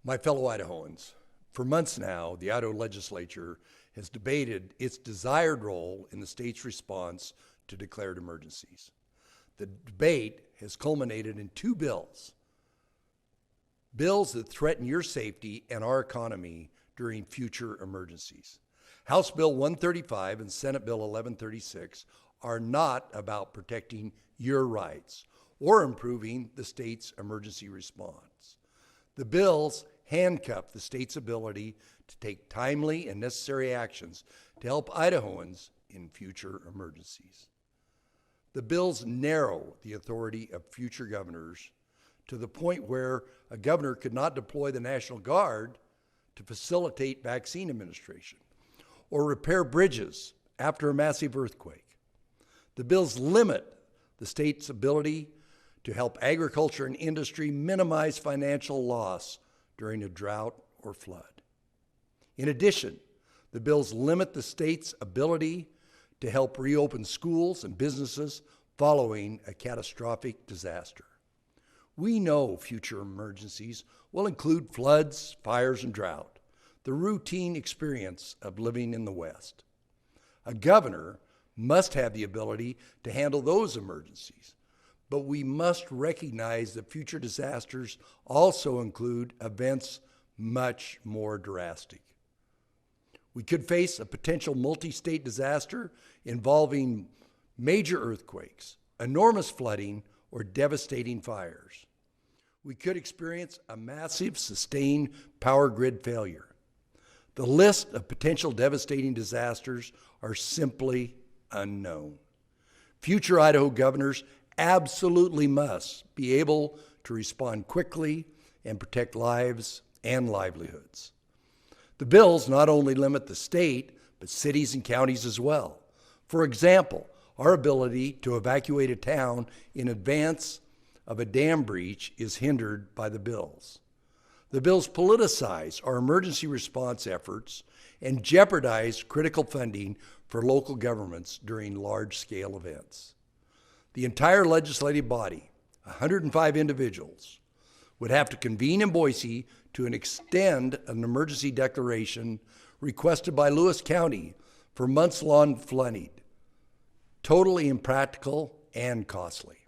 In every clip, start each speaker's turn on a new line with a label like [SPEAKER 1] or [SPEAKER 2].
[SPEAKER 1] My fellow Idahoans, for months now, the Idaho Legislature has debated its desired role in the state's response to declared emergencies. The debate has culminated in two bills that threaten your safety and our economy during future emergencies. House Bill 135 and Senate Bill 1136 are not about protecting your rights or improving the state's emergency response. The bills handcuff the state's ability to take timely and necessary actions to help Idahoans in future emergencies. The bills narrow the authority of future governors to the point where a governor could not deploy the National Guard to facilitate vaccine administration or repair bridges after a massive earthquake. The bills limit the state's ability to help agriculture and industry minimize financial loss during a drought or flood. In addition, the bills limit the state's ability to help reopen schools and businesses following a catastrophic disaster. We know future emergencies will include floods, fires, and drought, the routine experience of living in the West. A governor must have the ability to handle those emergencies, but we must recognize that future disasters also include events much more drastic. We could face a potential multi-state disaster involving major earthquakes, enormous flooding, or devastating fires. We could experience a massive sustained power grid failure. The list of potential devastating disasters are simply unknown. Future Idaho governors absolutely must be able to respond quickly and protect lives and livelihoods. The bills not only limit the state, but cities and counties as well. For example, our ability to evacuate a town in advance of a dam breach is hindered by the bills. The bills politicize our emergency response efforts and jeopardize critical funding for local governments during large-scale events. The entire legislative body, 105 individuals, would have to convene in Boise to extend an emergency declaration requested by Lewis County for months-long flooding. Totally impractical and costly.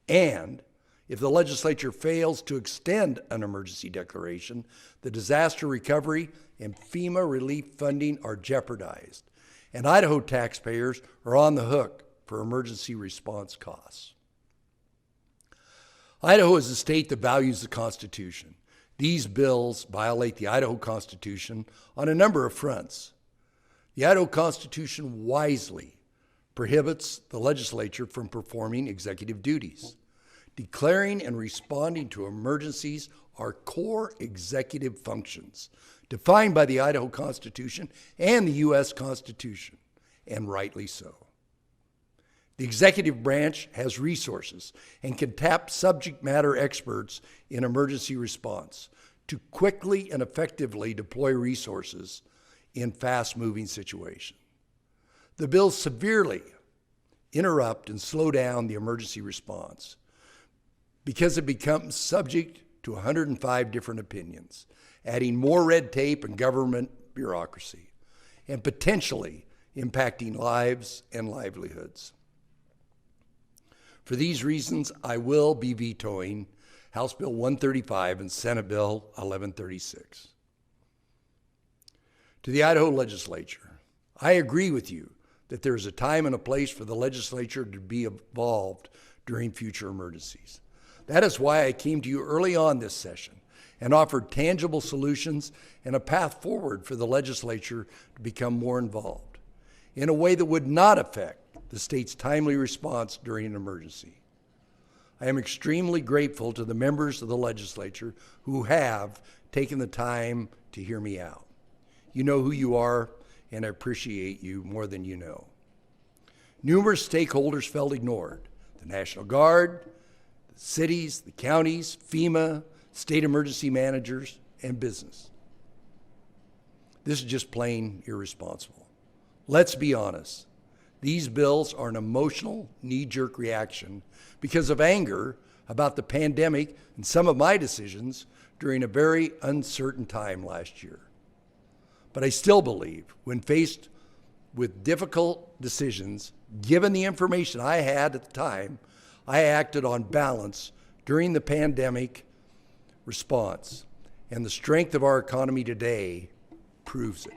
[SPEAKER 1] And if the legislature fails to extend an emergency declaration, the disaster recovery and FEMA relief funding are jeopardized, and Idaho taxpayers are on the hook for emergency response costs. Idaho is a state that values the Constitution. These bills violate the Idaho Constitution on a number of fronts. The Idaho Constitution wisely prohibits the legislature from performing executive duties. Declaring and responding to emergencies are core executive functions defined by the Idaho Constitution and the U.S. Constitution, and rightly so. The executive branch has resources and can tap subject matter experts in emergency response to quickly and effectively deploy resources in fast-moving situations. The bills severely interrupt and slow down the emergency response because it becomes subject to 105 different opinions, adding more red tape and government bureaucracy, and potentially impacting lives and livelihoods. For these reasons, I will be vetoing House Bill 135 and Senate Bill 1136. To the Idaho Legislature, I agree with you that there is a time and a place for the legislature to be involved during future emergencies. That is why I came to you early on this session and offered tangible solutions and a path forward for the legislature to become more involved in a way that would not affect the state's timely response during an emergency. I am extremely grateful to the members of the legislature who have taken the time to hear me out. You know who you are, and I appreciate you more than you know. Numerous stakeholders felt ignored: the National Guard, the cities, the counties, FEMA, state emergency managers, and business. This is just plain irresponsible. Let's be honest. These bills are an emotional, knee-jerk reaction because of anger about the pandemic and some of my decisions during a very uncertain time last year. But I still believe when faced with difficult decisions, given the information I had at the time, I acted on balance during the pandemic response, and the strength of our economy today proves it.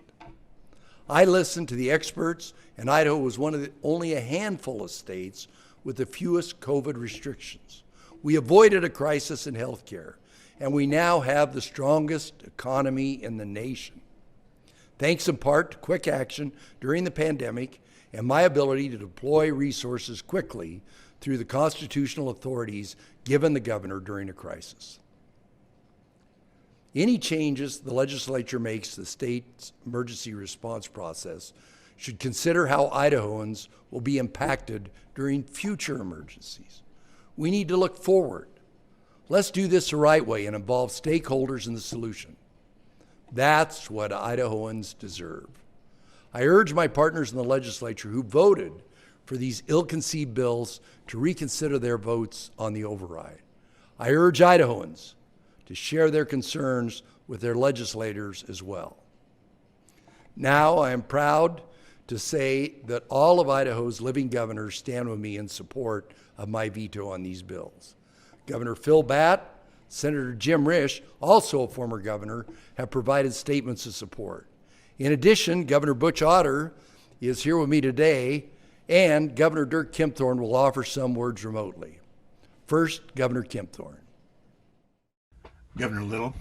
[SPEAKER 1] I listened to the experts, and Idaho was only a handful of states with the fewest COVID restrictions. We avoided a crisis in healthcare, and we now have the strongest economy in the nation. Thanks in part to quick action during the pandemic and my ability to deploy resources quickly through the constitutional authorities given the governor during a crisis. Any changes the legislature makes to the state's emergency response process should consider how Idahoans will be impacted during future emergencies. We need to look forward. Let's do this the right way and involve stakeholders in the solution. That's what Idahoans deserve. I urge my partners in the legislature who voted for these ill-conceived bills to reconsider their votes on the override. I urge Idahoans to share their concerns with their legislators as well. Now, I am proud to say that all of Idaho's living governors stand with me in support of my veto on these bills. Governor Phil Batt, Senator Jim Risch, also a former governor, have provided statements of support. In addition, Governor Butch Otter is here with me today, and Governor Dirk Kempthorne will offer some words remotely. First, Governor Kempthorne.
[SPEAKER 2] Governor Little,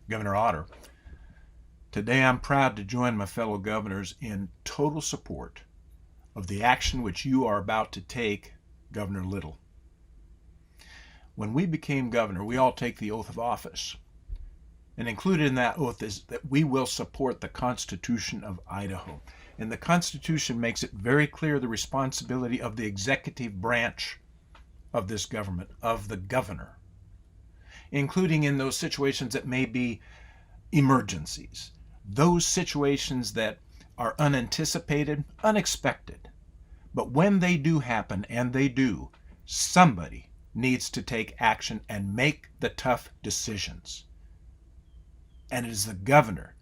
[SPEAKER 2] Governor Otter, today I'm proud to join my fellow governors in total support of the action which you are about to take, Governor Little. When we became governor, we all take the oath of office. And included in that oath is that we will support the Constitution of Idaho. And the Constitution makes it very clear the responsibility of the executive branch of this government, of the governor, including in those situations that may be emergencies, those situations that are unanticipated, unexpected. But when they do happen, and they do, somebody needs to take action and make the tough decisions. And it is the governor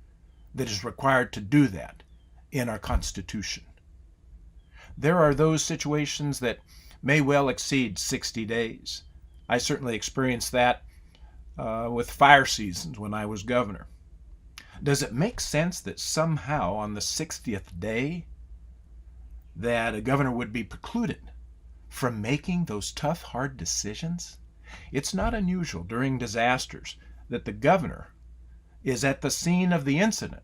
[SPEAKER 2] that is required to do that in our Constitution. There are those situations that may well exceed 60 days. I certainly experienced that with fire seasons when I was governor. Does it make sense that somehow on the 60th day that a governor would be precluded from making those tough, hard decisions? It's not unusual during disasters that the governor is at the scene of the incident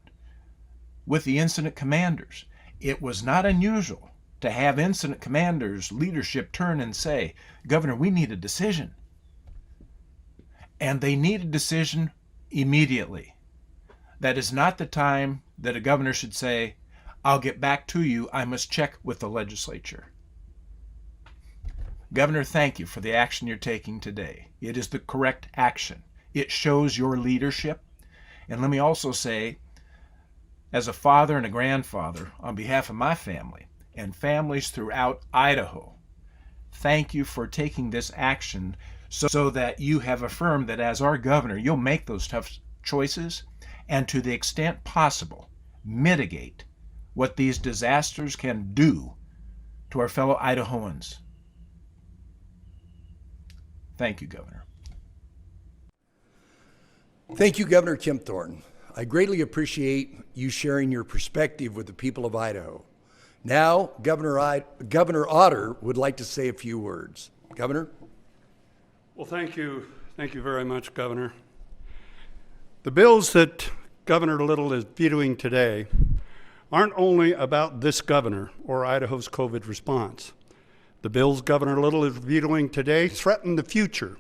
[SPEAKER 2] with the incident commanders. It was not unusual to have incident commanders' leadership turn and say, "Governor, we need a decision." And they need a decision immediately. That is not the time that a governor should say, "I'll get back to you. I must check with the legislature." Governor, thank you for the action you're taking today. It is the correct action. It shows your leadership. And let me also say, as a father and a grandfather, on behalf of my family and families throughout Idaho, thank you for taking this action so that you have affirmed that as our governor, you'll make those tough choices and to the extent possible, mitigate what these disasters can do to our fellow Idahoans. Thank you, Governor.
[SPEAKER 1] Thank you, Governor Kempthorne. I greatly appreciate you sharing your perspective with the people of Idaho. Now, Governor Otter would like to say a few words. Governor?
[SPEAKER 3] Well, thank you. Thank you very much, Governor. The bills that Governor Little is vetoing today aren't only about this governor or Idaho's COVID response. The bills Governor Little is vetoing today threaten the future,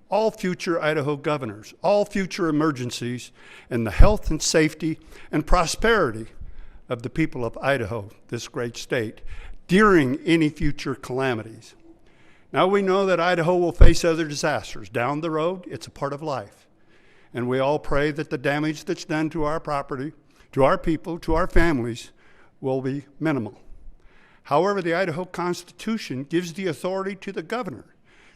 [SPEAKER 3] all future Idaho governors, all future emergencies, and the health and safety and prosperity of the people of Idaho, this great state, during any future calamities. Now we know that Idaho will face other disasters. Down the road, it's a part of life. And we all pray that the damage that's done to our property, to our people, to our families, will be minimal. However, the Idaho Constitution gives the authority to the governor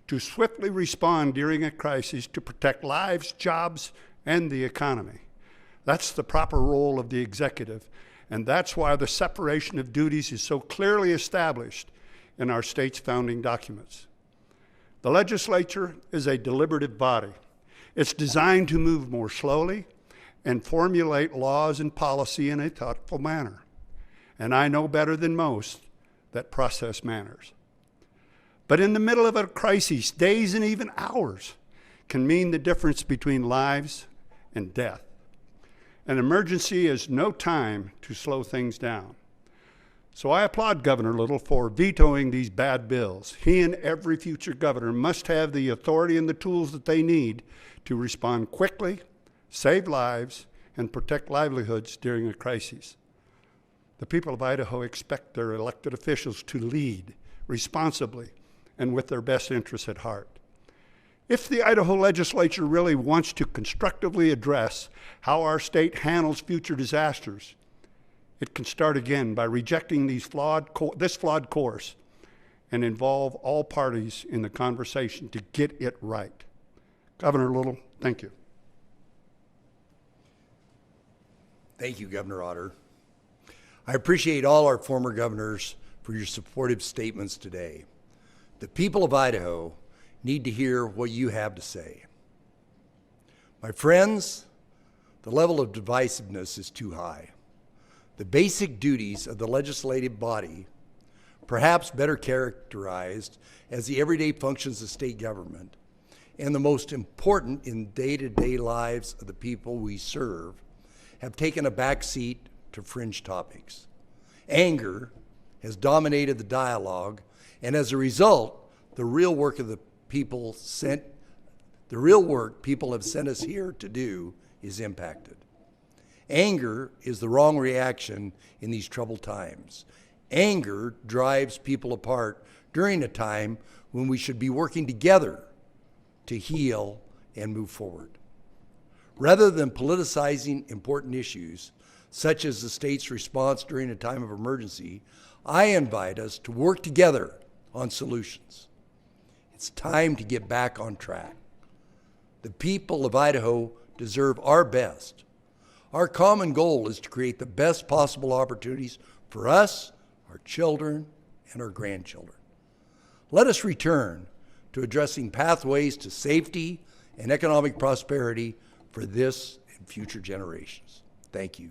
[SPEAKER 3] to swiftly respond during a crisis to protect lives, jobs, and the economy. That's the proper role of the executive, and that's why the separation of duties is so clearly established in our state's founding documents. The legislature is a deliberative body. It's designed to move more slowly and formulate laws and policy in a thoughtful manner. And I know better than most that process matters. But in the middle of a crisis, days and even hours can mean the difference between lives and death. An emergency is no time to slow things down. So I applaud Governor Little for vetoing these bad bills. He and every future governor must have the authority and the tools that they need to respond quickly, save lives, and protect livelihoods during a crisis. The people of Idaho expect their elected officials to lead responsibly and with their best interests at heart. If the Idaho Legislature really wants to constructively address how our state handles future disasters, it can start again by rejecting this flawed course and involve all parties in the conversation to get it right. Governor Little, thank you.
[SPEAKER 1] Thank you, Governor Otter. I appreciate all our former governors for your supportive statements today. The people of Idaho need to hear what you have to say. My friends, the level of divisiveness is too high. The basic duties of the legislative body, perhaps better characterized as the everyday functions of state government, and the most important in day-to-day lives of the people we serve, have taken a backseat to fringe topics. Anger has dominated the dialogue, and as a result, the real work people have sent us here to do is impacted. Anger is the wrong reaction in these troubled times. Anger drives people apart during a time when we should be working together to heal and move forward. Rather than politicizing important issues, such as the state's response during a time of emergency, I invite us to work together on solutions. It's time to get back on track. The people of Idaho deserve our best. Our common goal is to create the best possible opportunities for us, our children, and our grandchildren. Let us return to addressing pathways to safety and economic prosperity for this and future generations. Thank you.